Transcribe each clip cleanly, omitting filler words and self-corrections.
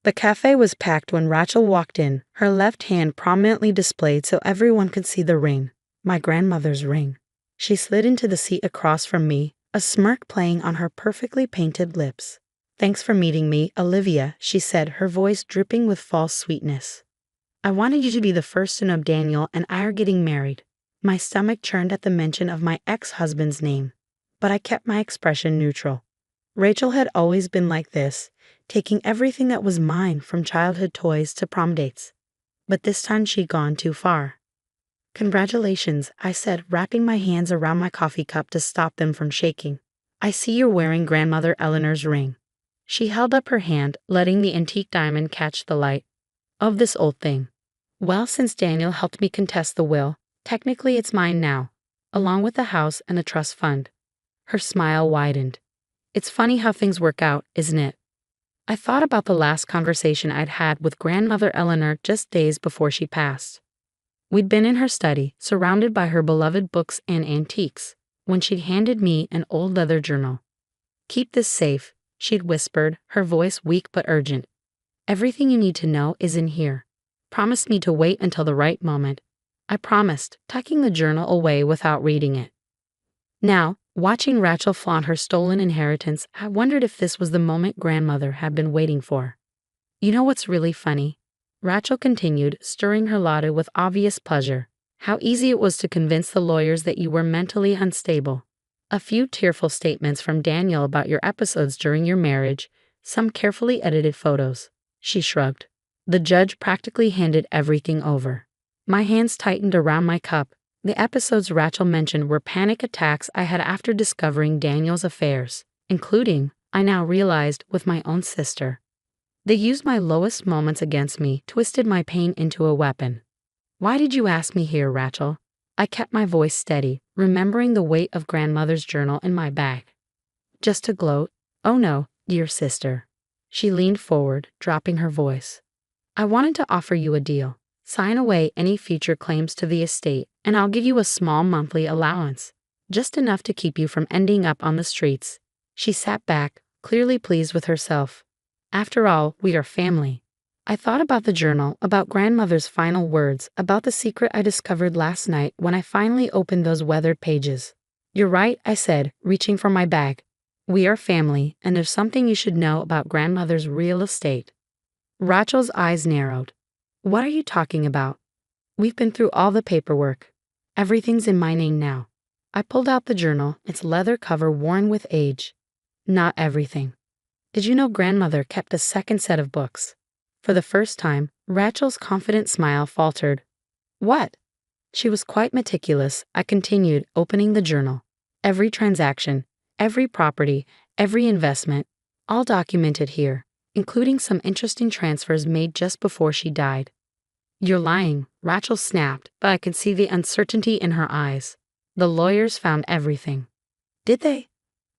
The cafe was packed when Rachel walked in, her left hand prominently displayed so everyone could see the ring. My grandmother's ring. She slid into the seat across from me, a smirk playing on her perfectly painted lips. "Thanks for meeting me, Olivia," she said, her voice dripping with false sweetness. "I wanted you to be the first to know Daniel and I are getting married." My stomach churned at the mention of my ex-husband's name, but I kept my expression neutral. Rachel had always been like this, taking everything that was mine from childhood toys to prom dates. But this time she'd gone too far. "Congratulations," I said, wrapping my hands around my coffee cup to stop them from shaking. "I see you're wearing Grandmother Eleanor's ring." She held up her hand, letting the antique diamond catch the light. "Of this old thing. Well, since Daniel helped me contest the will, technically it's mine now, along with the house and the trust fund." Her smile widened. "It's funny how things work out, isn't it?" I thought about the last conversation I'd had with Grandmother Eleanor just days before she passed. We'd been in her study, surrounded by her beloved books and antiques, when she'd handed me an old leather journal. "Keep this safe," she'd whispered, her voice weak but urgent. "Everything you need to know is in here. Promise me to wait until the right moment." I promised, tucking the journal away without reading it. Now, watching Rachel flaunt her stolen inheritance, I wondered if this was the moment Grandmother had been waiting for. "You know what's really funny?" Rachel continued, stirring her latte with obvious pleasure. "How easy it was to convince the lawyers that you were mentally unstable. A few tearful statements from Daniel about your episodes during your marriage, some carefully edited photos." She shrugged. "The judge practically handed everything over." My hands tightened around my cup. The episodes Rachel mentioned were panic attacks I had after discovering Daniel's affairs, including, I now realized, with my own sister. They used my lowest moments against me, twisted my pain into a weapon. "Why did you ask me here, Rachel?" I kept my voice steady, remembering the weight of Grandmother's journal in my bag. "Just to gloat?" "Oh no, dear sister." She leaned forward, dropping her voice. "I wanted to offer you a deal. Sign away any future claims to the estate, and I'll give you a small monthly allowance, just enough to keep you from ending up on the streets." She sat back, clearly pleased with herself. "After all, we are family." I thought about the journal, about Grandmother's final words, about the secret I discovered last night when I finally opened those weathered pages. "You're right," I said, reaching for my bag. "We are family, and there's something you should know about Grandmother's real estate." Rachel's eyes narrowed. "What are you talking about?" "We've been through all the paperwork. Everything's in my name now." I pulled out the journal, its leather cover worn with age. "Not everything. Did you know Grandmother kept a second set of books?" For the first time, Rachel's confident smile faltered. "What?" "She was quite meticulous," I continued, opening the journal. "Every transaction, every property, every investment, all documented here, including some interesting transfers made just before she died." "You're lying," Rachel snapped, but I could see the uncertainty in her eyes. "The lawyers found everything." "Did they?"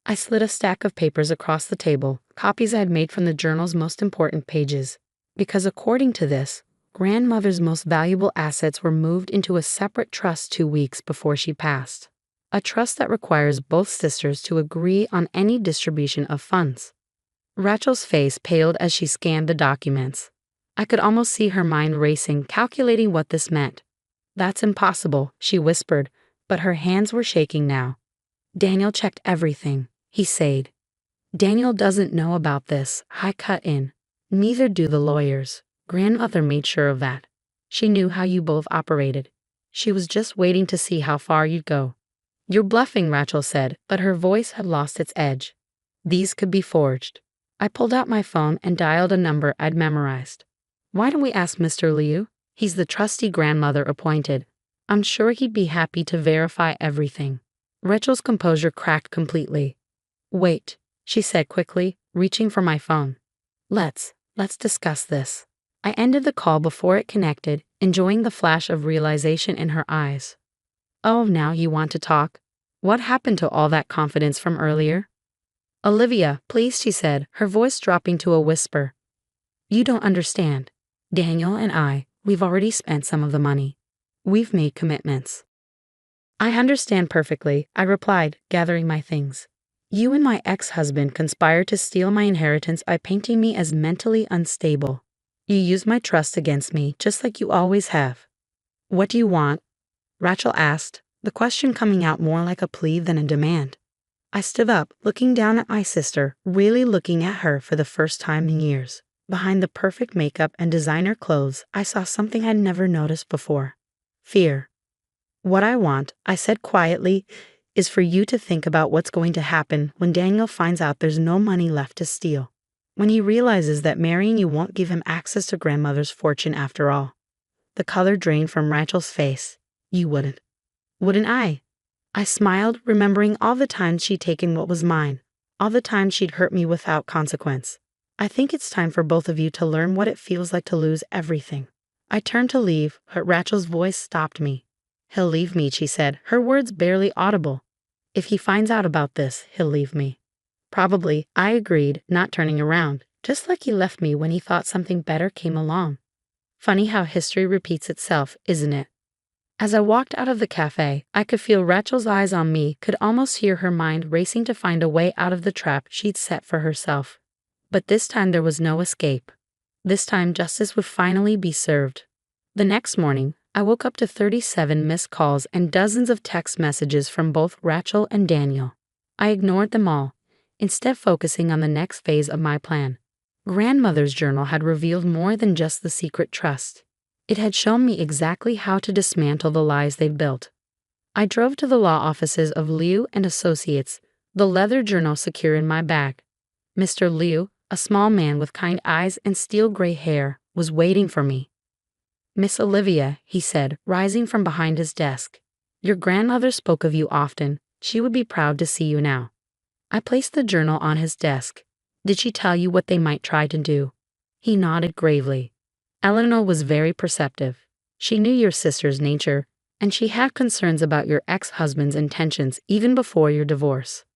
I slid a stack of papers across the table, copies I had made from the journal's most important pages. Because according to this, Grandmother's most valuable assets were moved into a separate trust 2 weeks before she passed. A trust that requires both sisters to agree on any distribution of funds. Rachel's face paled as she scanned the documents. I could almost see her mind racing, calculating what this meant. "That's impossible," she whispered, but her hands were shaking now. "Daniel checked everything," he said. "Daniel doesn't know about this," I cut in. "Neither do the lawyers. Grandmother made sure of that. She knew how you both operated. She was just waiting to see how far you'd go." "You're bluffing," Rachel said, but her voice had lost its edge. "These could be forged." I pulled out my phone and dialed a number I'd memorized. "Why don't we ask Mr. Liu? He's the trustee Grandmother appointed. I'm sure he'd be happy to verify everything." Rachel's composure cracked completely. "Wait," she said quickly, reaching for my phone. Let's discuss this." I ended the call before it connected, enjoying the flash of realization in her eyes. "Oh, now you want to talk? What happened to all that confidence from earlier?" "Olivia, please," she said, her voice dropping to a whisper. "You don't understand. Daniel and we've already spent some of the money. We've made commitments." "I understand perfectly," I replied, gathering my things. You and my ex-husband conspired to steal my inheritance by painting me as mentally unstable. You used my trust against me, just like you always have. What do you want? Rachel asked, the question coming out more like a plea than a demand. I stood up, looking down at my sister, really looking at her for the first time in years. Behind the perfect makeup and designer clothes, I saw something I'd never noticed before. Fear. What I want, I said quietly, is for you to think about what's going to happen when Daniel finds out there's no money left to steal. When he realizes that marrying you won't give him access to grandmother's fortune after all. The color drained from Rachel's face. You wouldn't. Wouldn't I? I smiled, remembering all the times she'd taken what was mine, all the times she'd hurt me without consequence. I think it's time for both of you to learn what it feels like to lose everything. I turned to leave, but Rachel's voice stopped me. He'll leave me, she said, her words barely audible. If he finds out about this, he'll leave me. Probably, I agreed, not turning around, just like he left me when he thought something better came along. Funny how history repeats itself, isn't it? As I walked out of the cafe, I could feel Rachel's eyes on me, could almost hear her mind racing to find a way out of the trap she'd set for herself. But this time there was no escape. This time justice would finally be served. The next morning, I woke up to 37 missed calls and dozens of text messages from both Rachel and Daniel. I ignored them all, instead focusing on the next phase of my plan. Grandmother's journal had revealed more than just the secret trust. It had shown me exactly how to dismantle the lies they'd built. I drove to the law offices of Liu and Associates, the leather journal secure in my bag. Mr. Liu, a small man with kind eyes and steel-gray hair, was waiting for me. Miss Olivia, he said, rising from behind his desk. Your grandmother spoke of you often. She would be proud to see you now. I placed the journal on his desk. Did she tell you what they might try to do? He nodded gravely. Eleanor was very perceptive. She knew your sister's nature, and she had concerns about your ex-husband's intentions even before your divorce.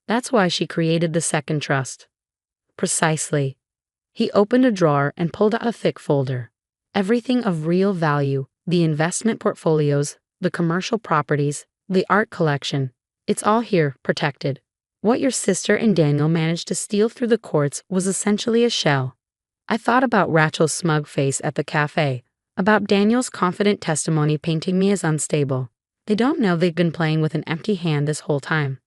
That's why she created the second trust. Precisely. He opened a drawer and pulled out a thick folder. Everything of real value, the investment portfolios, the commercial properties, the art collection. It's all here, protected. What your sister and Daniel managed to steal through the courts was essentially a shell. I thought about Rachel's smug face at the cafe, about Daniel's confident testimony painting me as unstable. They don't know they've been playing with an empty hand this whole time.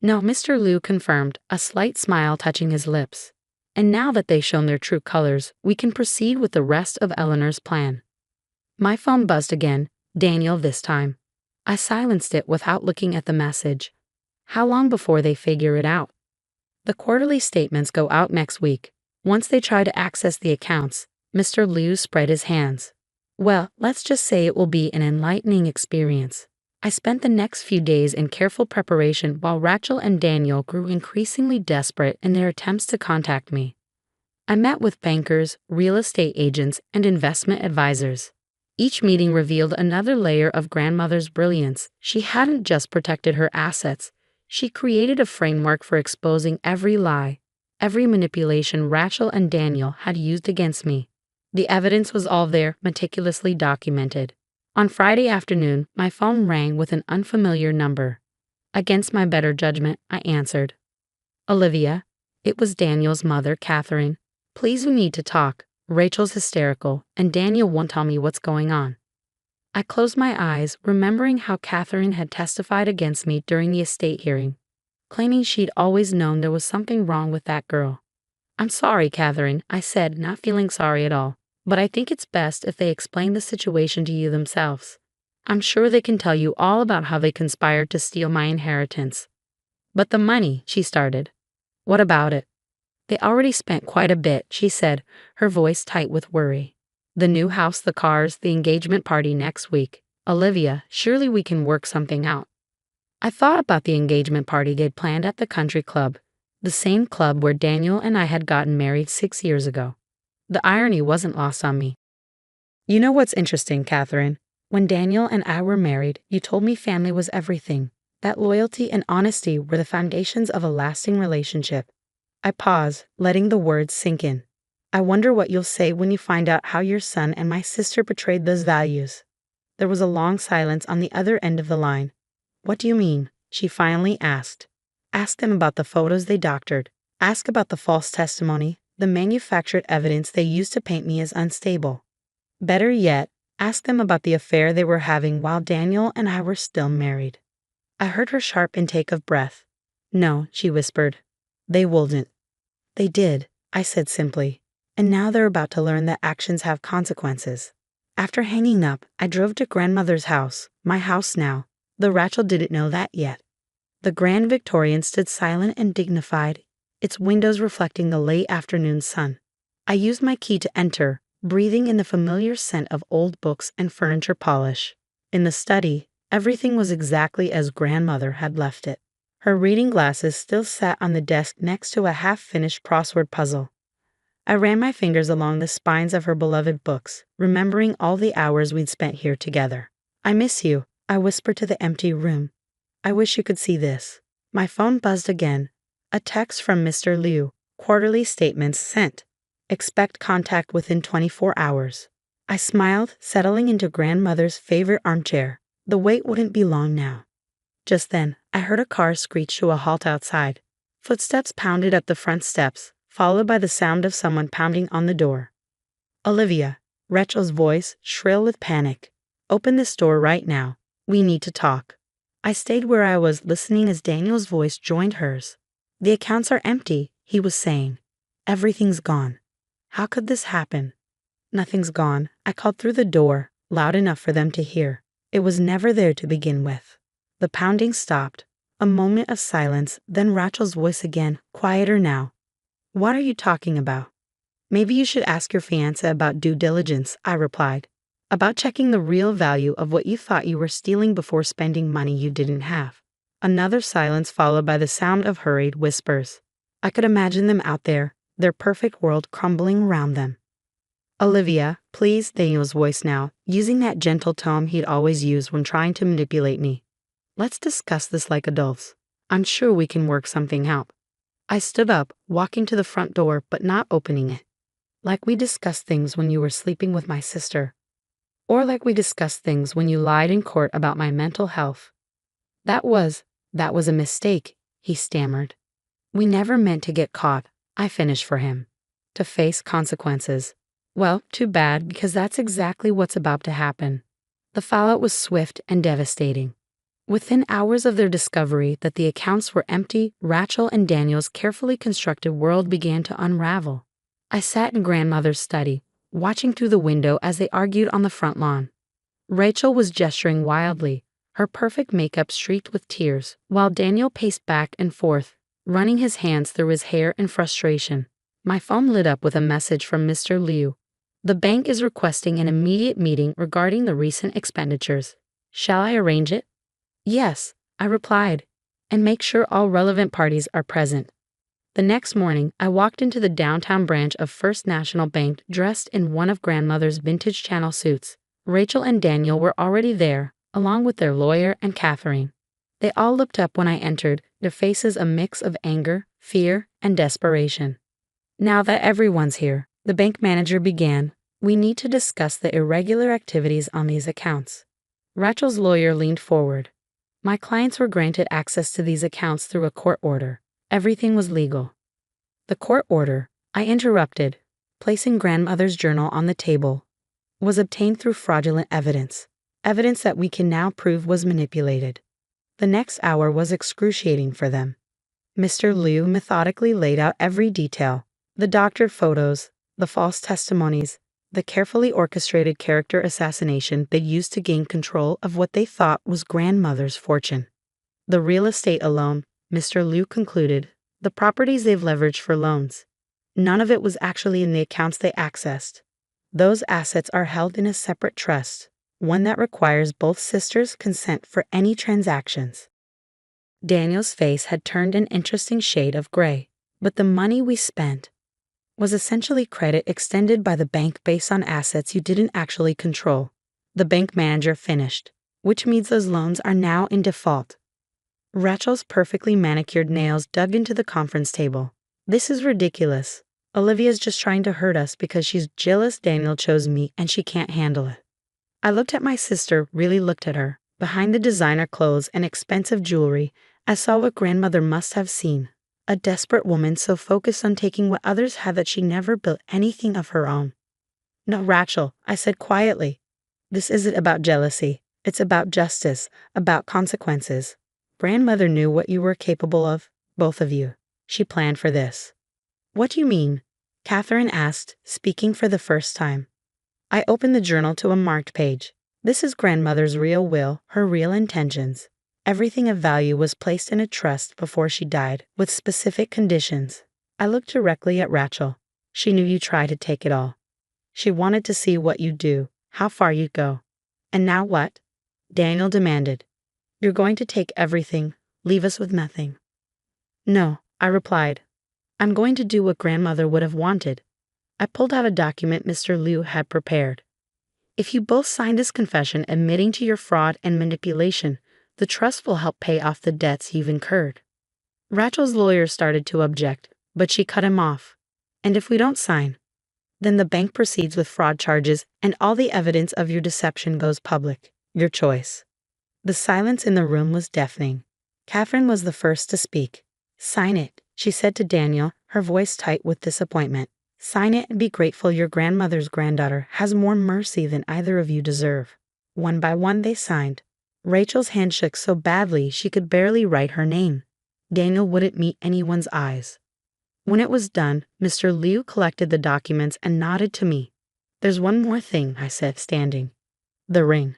No, Mr. Liu confirmed, a slight smile touching his lips. And now that they've shown their true colors, we can proceed with the rest of Eleanor's plan. My phone buzzed again, Daniel this time. I silenced it without looking at the message. How long before they figure it out? The quarterly statements go out next week. Once they try to access the accounts, Mr. Liu spread his hands. Well, let's just say it will be an enlightening experience. I spent the next few days in careful preparation while Rachel and Daniel grew increasingly desperate in their attempts to contact me. I met with bankers, real estate agents, and investment advisors. Each meeting revealed another layer of grandmother's brilliance. She hadn't just protected her assets. She created a framework for exposing every lie, every manipulation Rachel and Daniel had used against me. The evidence was all there, meticulously documented. On Friday afternoon, my phone rang with an unfamiliar number. Against my better judgment, I answered. Olivia. It was Daniel's mother, Catherine. Please, we need to talk. Rachel's hysterical, and Daniel won't tell me what's going on. I closed my eyes, remembering how Catherine had testified against me during the estate hearing, claiming she'd always known there was something wrong with that girl. I'm sorry, Catherine, I said, not feeling sorry at all. But I think it's best if they explain the situation to you themselves. I'm sure they can tell you all about how they conspired to steal my inheritance. But the money, she started. What about it? They already spent quite a bit, she said, her voice tight with worry. The new house, the cars, the engagement party next week. Olivia, surely we can work something out. I thought about the engagement party they'd planned at the country club, the same club where Daniel and I had gotten married 6 years ago. The irony wasn't lost on me. You know what's interesting, Catherine? When Daniel and I were married, you told me family was everything, that loyalty and honesty were the foundations of a lasting relationship. I paused, letting the words sink in. I wonder what you'll say when you find out how your son and my sister betrayed those values. There was a long silence on the other end of the line. What do you mean? She finally asked. Ask them about the photos they doctored. Ask about the false testimony, the manufactured evidence they used to paint me as unstable. Better yet, ask them about the affair they were having while Daniel and I were still married. I heard her sharp intake of breath. No, she whispered. They wouldn't. They did, I said simply. And now they're about to learn that actions have consequences. After hanging up, I drove to grandmother's house, my house now, though Rachel didn't know that yet. The Grand Victorian stood silent and dignified, its windows reflecting the late afternoon sun. I used my key to enter, breathing in the familiar scent of old books and furniture polish. In the study, everything was exactly as grandmother had left it. Her reading glasses still sat on the desk next to a half-finished crossword puzzle. I ran my fingers along the spines of her beloved books, remembering all the hours we'd spent here together. I miss you, I whispered to the empty room. I wish you could see this. My phone buzzed again. A text from Mr. Liu. Quarterly statements sent. Expect contact within 24 hours. I smiled, settling into grandmother's favorite armchair. The wait wouldn't be long now. Just then, I heard a car screech to a halt outside. Footsteps pounded up the front steps, followed by the sound of someone pounding on the door. Olivia, Rachel's voice, shrill with panic. Open this door right now. We need to talk. I stayed where I was, listening as Daniel's voice joined hers. The accounts are empty, he was saying. Everything's gone. How could this happen? Nothing's gone, I called through the door, loud enough for them to hear. It was never there to begin with. The pounding stopped. A moment of silence, then Rachel's voice again, quieter now. What are you talking about? Maybe you should ask your fiancé about due diligence, I replied. About checking the real value of what you thought you were stealing before spending money you didn't have. Another silence followed by the sound of hurried whispers. I could imagine them out there, their perfect world crumbling around them. Olivia, please, Daniel's voice now, using that gentle tone he'd always used when trying to manipulate me. Let's discuss this like adults. I'm sure we can work something out. I stood up, walking to the front door but not opening it. Like we discussed things when you were sleeping with my sister. Or like we discussed things when you lied in court about my mental health. That was a mistake, he stammered. We never meant to get caught, I finished for him. To face consequences. Well, too bad, because that's exactly what's about to happen. The fallout was swift and devastating. Within hours of their discovery that the accounts were empty, Rachel and Daniel's carefully constructed world began to unravel. I sat in grandmother's study, watching through the window as they argued on the front lawn. Rachel was gesturing wildly, her perfect makeup streaked with tears, while Daniel paced back and forth, running his hands through his hair in frustration. My phone lit up with a message from Mr. Liu. The bank is requesting an immediate meeting regarding the recent expenditures. Shall I arrange it? Yes, I replied, and make sure all relevant parties are present. The next morning, I walked into the downtown branch of First National Bank dressed in one of grandmother's vintage Channel suits. Rachel and Daniel were already there, along with their lawyer and Catherine. They all looked up when I entered, their faces a mix of anger, fear, and desperation. Now that everyone's here, the bank manager began, we need to discuss the irregular activities on these accounts. Rachel's lawyer leaned forward. My clients were granted access to these accounts through a court order. Everything was legal. The court order, I interrupted, placing grandmother's journal on the table, was obtained through fraudulent evidence that we can now prove was manipulated. The next hour was excruciating for them. Mr. Liu methodically laid out every detail, the doctored photos, the false testimonies, the carefully orchestrated character assassination they used to gain control of what they thought was grandmother's fortune. The real estate alone, Mr. Liu concluded, the properties they've leveraged for loans. None of it was actually in the accounts they accessed. Those assets are held in a separate trust, one that requires both sisters' consent for any transactions. Daniel's face had turned an interesting shade of gray, but the money we spent was essentially credit extended by the bank based on assets you didn't actually control. The bank manager finished, which means those loans are now in default. Rachel's perfectly manicured nails dug into the conference table. This is ridiculous. Olivia's just trying to hurt us because she's jealous Daniel chose me and she can't handle it. I looked at my sister, really looked at her. Behind the designer clothes and expensive jewelry, I saw what grandmother must have seen. A desperate woman so focused on taking what others had that she never built anything of her own. No, Rachel, I said quietly. This isn't about jealousy. It's about justice, about consequences. Grandmother knew what you were capable of, both of you. She planned for this. What do you mean? Catherine asked, speaking for the first time. I opened the journal to a marked page. This is grandmother's real will, her real intentions. Everything of value was placed in a trust before she died, with specific conditions. I looked directly at Rachel. She knew you tried to take it all. She wanted to see what you'd do, how far you'd go. And now what? Daniel demanded. You're going to take everything, leave us with nothing. No, I replied. I'm going to do what grandmother would have wanted. I pulled out a document Mr. Liu had prepared. If you both sign this confession admitting to your fraud and manipulation, the trust will help pay off the debts you've incurred. Rachel's lawyer started to object, but she cut him off. And if we don't sign, then the bank proceeds with fraud charges and all the evidence of your deception goes public. Your choice. The silence in the room was deafening. Catherine was the first to speak. Sign it, she said to Daniel, her voice tight with disappointment. Sign it and be grateful your grandmother's granddaughter has more mercy than either of you deserve. One by one they signed. Rachel's hand shook so badly she could barely write her name. Daniel wouldn't meet anyone's eyes. When it was done, Mr. Liu collected the documents and nodded to me. There's one more thing, I said, standing. The ring.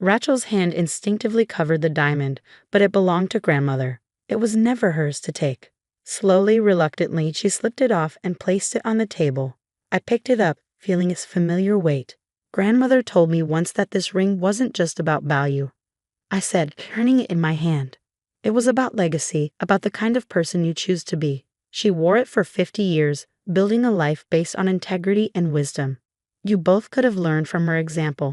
Rachel's hand instinctively covered the diamond, but it belonged to grandmother. It was never hers to take. Slowly, reluctantly, she slipped it off and placed it on the table. I picked it up, feeling its familiar weight. Grandmother told me once that this ring wasn't just about value. I said, turning it in my hand. It was about legacy, about the kind of person you choose to be. She wore it for 50 years, building a life based on integrity and wisdom. You both could have learned from her example.